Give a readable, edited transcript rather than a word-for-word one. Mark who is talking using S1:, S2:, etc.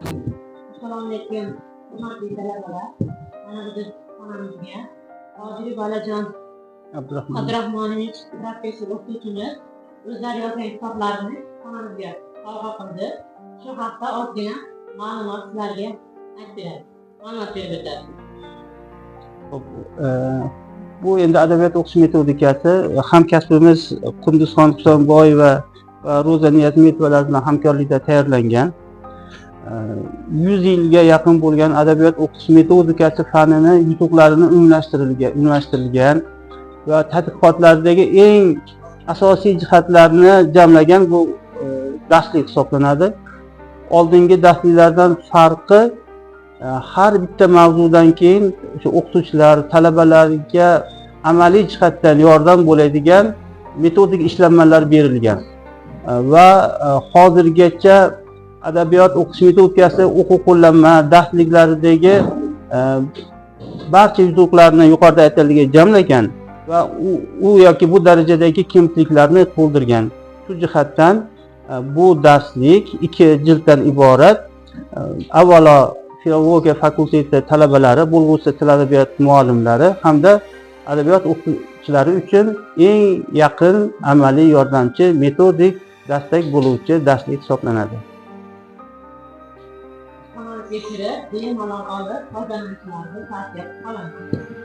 S1: Assalomu alaykum, hurmatli talabalar. Mana biz xonamizga Hojiri Bolajon Abdurahmonovich professor o'qituvchimiz o'zlari yozgan kitoblarini xonamizga sovg'a qildi. Shu haqda ozgina ma'lumot sizlarga aytib beradi. Ma'lumot berib o'tadi.
S2: Bu endi adabiyot o'qish metodikasi hamkasbimiz Qunduzxon Husanboyeva va Ro'za Niyazmetova bilan hamkorlikda tayyorlangan. 100 yilga yaqin bo'lgan adabiyot o'qish metodikasi fanini yutuqlarini umumlashtirilgan va tadqiqotlardagi eng asosiy jihatlarni jamlagan bu darslik hisoblanadi. Oldingi darsliklardan farqi har bitta mavzudan keyin o'sha o'qituvchilar talabalarga amaliy jihatdan yordam bo'ladigan metodik ishlanmalar berilgan va hozirgacha adabiyot o'qish metodikasi o'quv qo'llanma darsliklaridagi barcha yutuqlarni yuqorida aytilganiga jamlagan va u yoki bu darajadagi kamchiliklarni to'ldirgan. Shu jihatdan bu darslik 2 jilddan iborat. Avvalo filologiya fakulteti talabalari, bo'lg'usi til adabiyot muallimlari hamda adabiyot o'qituvchilari uchun eng yaqin amaliy yordamchi, metodik dastak bo'luvchi darslik hisoblanadi.
S1: Xonamizga kirib, bemalol olib foydalanishlarni tavsiya qilamiz.